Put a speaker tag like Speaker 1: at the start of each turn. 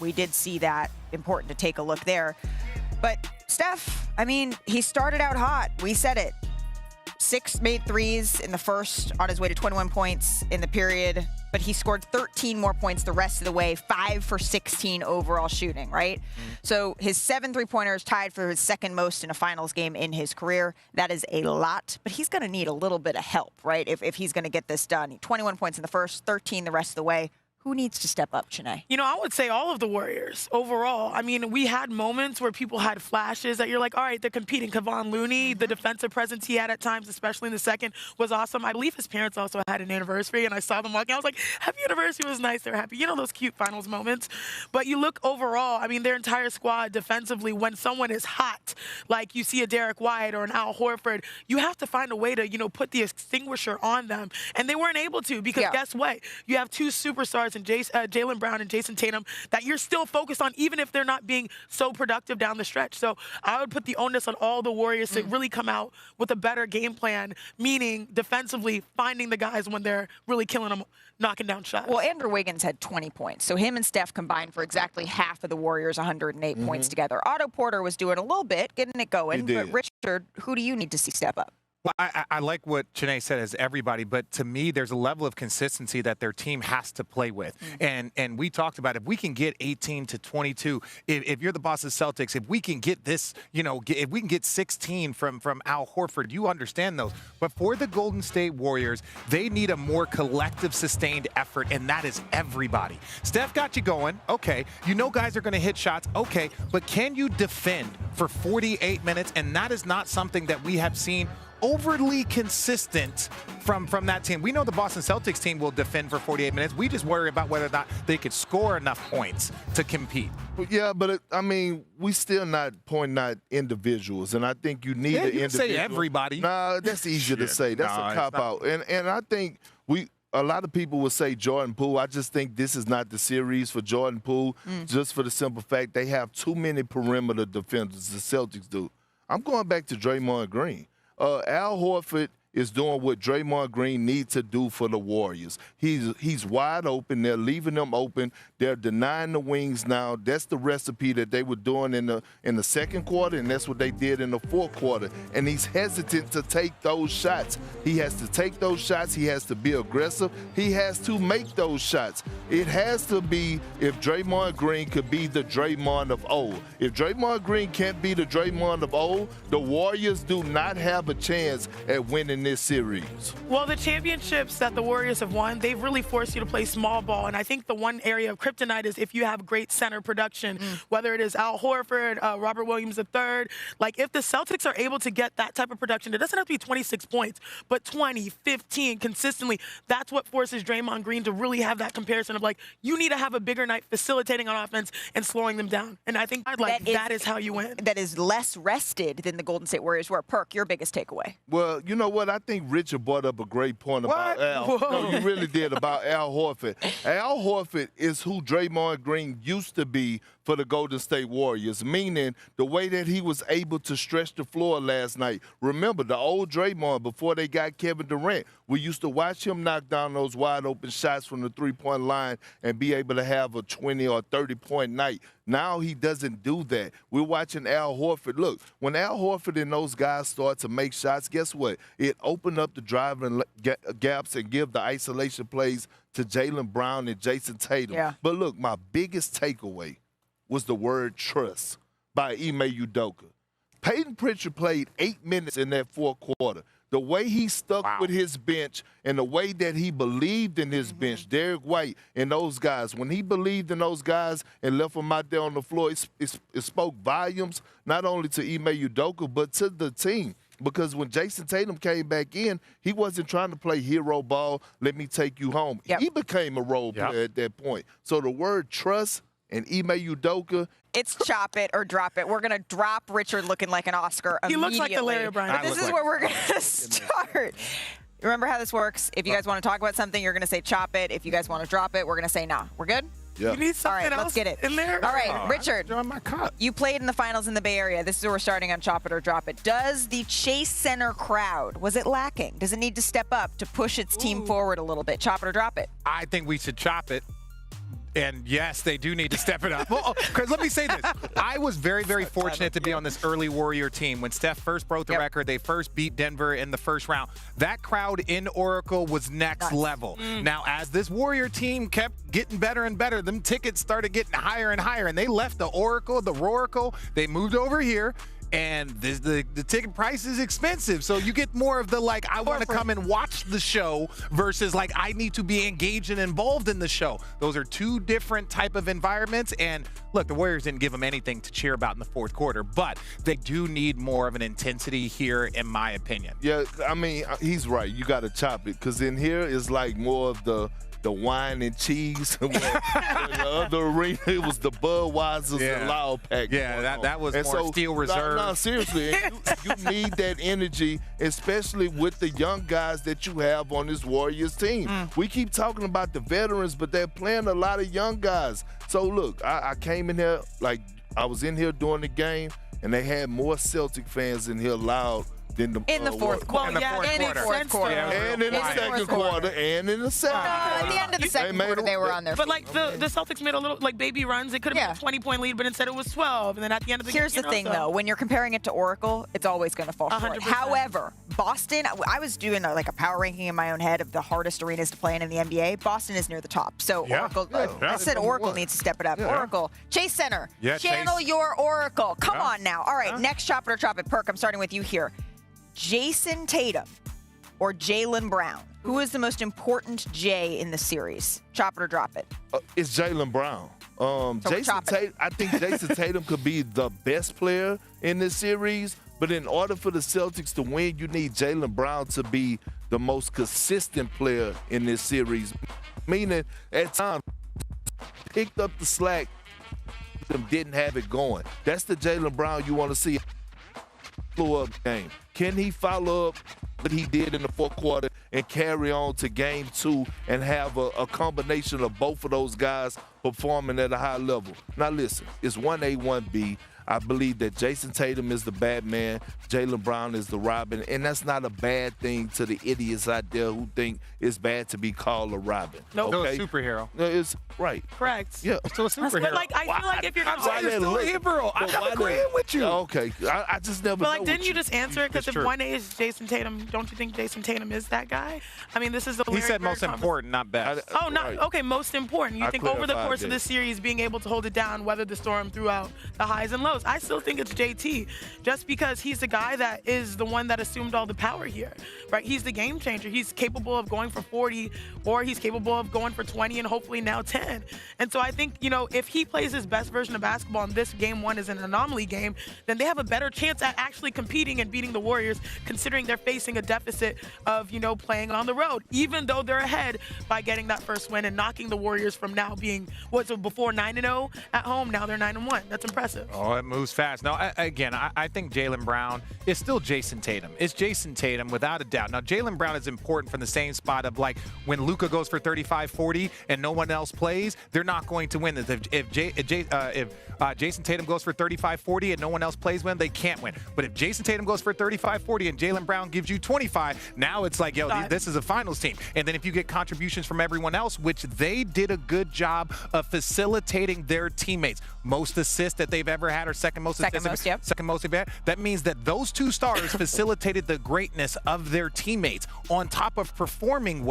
Speaker 1: we did see that. Important to take a look there. But Steph, I mean, he started out hot. We said it. 6 made threes in the first, on his way to 21 points in the period, but he scored 13 more points the rest of the way, 5 for 16 overall shooting, right? So his 7 3-pointers tied for his second most in a finals game in his career. That is a lot, but he's going to need a little bit of help, right? If he's going to get this done. 21 points in the first, 13 the rest of the way. Who needs to step up, Chene?
Speaker 2: You know, I would say all of the Warriors overall. I mean, we had moments where people had flashes that you're like, all right, they're competing. Kevon Looney, the defensive presence he had at times, especially in the second, was awesome. I believe his parents also had an anniversary, and I saw them walking. I was like, happy anniversary, was nice. They're happy. You know, those cute finals moments. But you look overall, I mean, their entire squad defensively, when someone is hot, like you see a Derek White or an Al Horford, you have to find a way to, you know, put the extinguisher on them. And they weren't able to because guess what? You have two superstars in Jaylen Brown and Jason Tatum that you're still focused on, even if they're not being so productive down the stretch. So I would put the onus on all the Warriors to really come out with a better game plan, meaning defensively finding the guys when they're really killing them, knocking down shots.
Speaker 1: Well, Andrew Wiggins had 20 points. So him and Steph combined for exactly half of the Warriors' 108 points together. Otto Porter was doing a little bit, getting it going. But Richard, who do you need to see step up?
Speaker 3: Well, I like what Chene said as everybody, but to me, there's a level of consistency that their team has to play with. And we talked about if we can get 18 to 22, if you're the Boston Celtics, if we can get this, you know, if we can get 16 from Al Horford, you understand those. But for the Golden State Warriors, they need a more collective, sustained effort, and that is everybody. Steph got you going. Okay. You know guys are going to hit shots. Okay. But can you defend for 48 minutes? And that is not something that we have seen overly consistent from that team. We know the Boston Celtics team will defend for 48 minutes. We just worry about whether or not they could score enough points to compete.
Speaker 4: Yeah, but I mean, we still not pointing out individuals, and I think you need an individual.
Speaker 3: Say everybody.
Speaker 4: Nah, that's easier to say. That's a cop-out. And I think a lot of people will say Jordan Poole. I just think this is not the series for Jordan Poole, just for the simple fact they have too many perimeter defenders, the Celtics do. I'm going back to Draymond Green. Al Horford is doing what Draymond Green needs to do for the Warriors. He's wide open. They're leaving them open. They're denying the wings now. That's the recipe that they were doing in the second quarter, and that's what they did in the fourth quarter. And he's hesitant to take those shots. He has to take those shots. He has to be aggressive. He has to make those shots. It has to be if Draymond Green could be the Draymond of old. If Draymond Green can't be the Draymond of old, the Warriors do not have a chance at winning this series.
Speaker 2: Well, the championships that the Warriors have won, they've really forced you to play small ball. And I think the one area of kryptonite is if you have great center production, whether it is Al Horford, Robert Williams III. Like, if the Celtics are able to get that type of production, it doesn't have to be 26 points, but 20, 15 consistently, that's what forces Draymond Green to really have that comparison of, like, you need to have a bigger night facilitating on offense and slowing them down. And I think that is how you win.
Speaker 1: That is less rested than the Golden State Warriors were. Perk, your biggest takeaway.
Speaker 4: Well, you know what? I think Richard brought up a great point about Al. No, you really did, about Al Horford. Al Horford is who Draymond Green used to be for the Golden State Warriors, meaning the way that he was able to stretch the floor last night. Remember, the old Draymond, before they got Kevin Durant, we used to watch him knock down those wide-open shots from the three-point line and be able to have a 20 or 30-point night. Now he doesn't do that. We're watching Al Horford. Look, when Al Horford and those guys start to make shots, guess what? It opened up the driving gaps and give the isolation plays to Jaylen Brown and Jason Tatum.
Speaker 1: Yeah.
Speaker 4: But look, my biggest takeaway was the word trust by Ime Udoka. Peyton Pritchard played 8 minutes in that fourth quarter. The way he stuck with his bench and the way that he believed in his bench, Derek White and those guys, when he believed in those guys and left them out there on the floor, it spoke volumes not only to Ime Udoka but to the team. Because when Jason Tatum came back in, he wasn't trying to play hero ball, let me take you home. He became a role player at that point. So the word trust and Ime Udoka.
Speaker 1: It's chop it or drop it. We're going to drop Richard looking like an Oscar immediately.
Speaker 2: He looks like the Larry O'Brien.
Speaker 1: But this is where we're going to start. Remember how this works. If you guys want to talk about something, you're going to say chop it. If you guys want to drop it, we're going to say nah. We're good?
Speaker 4: Yeah.
Speaker 2: You need something
Speaker 1: All right,
Speaker 2: else
Speaker 1: let's get it
Speaker 2: in there?
Speaker 1: All right, Richard,
Speaker 3: My cup.
Speaker 1: you played in the finals in the Bay Area. This is where we're starting on Chop It or Drop It. Does the Chase Center crowd, was it lacking? Does it need to step up to push its team forward a little bit? Chop it or drop it?
Speaker 3: I think we should chop it. And yes, they do need to step it up. Well, because let me say this. I was very, very fortunate to be on this early Warrior team. When Steph first broke the record, they first beat Denver in the first round. That crowd in Oracle was next level. Now, as this Warrior team kept getting better and better, them tickets started getting higher and higher, and they left the Oracle, the Roracle. They moved over here. And the ticket price is expensive. So you get more of the, like, I want to come and watch the show versus, like, I need to be engaged and involved in the show. Those are two different type of environments. And, look, the Warriors didn't give them anything to cheer about in the fourth quarter. But they do need more of an intensity here, in my opinion.
Speaker 4: Yeah, I mean, he's right. You got to chop it. Because in here is, like, more of the wine and cheese. In the other arena, it was the Budweiser's and Loud Pack.
Speaker 3: Yeah, that was and more Steel Reserve.
Speaker 4: No, seriously. you need that energy, especially with the young guys that you have on this Warriors team. We keep talking about the veterans, but they're playing a lot of young guys. So, look, I came in here, like, I was in here during the game, and they had more Celtic fans in here loud than the
Speaker 1: in the fourth quarter.
Speaker 2: And in
Speaker 4: the second quarter, and in the second quarter.
Speaker 1: At the end of the second quarter, they were on their feet.
Speaker 2: But, like, the Celtics made a little, like, baby runs. It could have been a 20-point lead, but instead it was 12. And then at the end of the game,
Speaker 1: here's the thing, though. When you're comparing it to Oracle, it's always going to fall short.
Speaker 2: 100%.
Speaker 1: However, Boston, I was doing, like, a power ranking in my own head of the hardest arenas to play in the NBA. Boston is near the top. So, Oracle, I said Oracle needs to step it up. Oracle. Chase Center. Channel your Oracle. Come on now. All right, next Chop It or Drop It. Perk, I'm starting with you here. Jason Tatum or Jaylen Brown? Who is the most important J in the series? Chop it or drop it?
Speaker 4: It's Jaylen Brown. Jason Tatum, I think Jason Tatum could be the best player in this series, but in order for the Celtics to win, you need Jaylen Brown to be the most consistent player in this series. Meaning, at times, picked up the slack, didn't have it going. That's the Jaylen Brown you want to see. Up game. Can he follow up what he did in the fourth quarter and carry on to game 2 and have a combination of both of those guys performing at a high level? Now listen, it's 1A, 1B. I believe that Jason Tatum is the Batman, Jaylen Brown is the Robin, and that's not a bad thing to the idiots out there who think it's bad to be called a Robin.
Speaker 2: Nope.
Speaker 3: No, superhero.
Speaker 4: No, it's right.
Speaker 2: Correct.
Speaker 4: Yeah.
Speaker 3: Still a superhero.
Speaker 2: But, like, I feel like if you're
Speaker 3: I'm saying you're still a hero. I'm agreeing with you.
Speaker 4: Okay. I just never
Speaker 2: But, like,
Speaker 4: know
Speaker 2: didn't
Speaker 4: with
Speaker 2: you just answer it? Because if
Speaker 3: true.
Speaker 2: 1A is Jason Tatum, don't you think Jason Tatum is that guy? I mean, this is the
Speaker 3: He said most important, not best.
Speaker 2: Okay, most important. You think over the course of this series, being able to hold it down, weather the storm throughout the highs and lows? I still think it's JT, just because he's the guy that is the one that assumed all the power here, right? He's the game changer. He's capable of going for 40, or he's capable of going for 20 and hopefully now 10. And so I think, you know, if he plays his best version of basketball and this game 1 is an anomaly game, then they have a better chance at actually competing and beating the Warriors, considering they're facing a deficit of, you know, playing on the road, even though they're ahead by getting that first win and knocking the Warriors from now being, before 9-0 at home, now they're 9-1. That's impressive.
Speaker 3: Oh, it moves fast. No, again, I think Jaylen Brown is still Jason Tatum. It's Jason Tatum without a doubt. Now, Jaylen Brown is important from the same spot of, like, when Luka goes for 35-40 and no one else plays, they're not going to win. If Jason Tatum goes for 35-40 and no one else plays they can't win. But if Jason Tatum goes for 35-40 and Jaylen Brown gives you 25, now it's like, yo, this is a finals team. And then if you get contributions from everyone else, which they did a good job of facilitating their teammates. Most assists that they've ever had, or second most assists. Second most they've had. That means that those two stars facilitated the greatness of their teammates on top of performing well.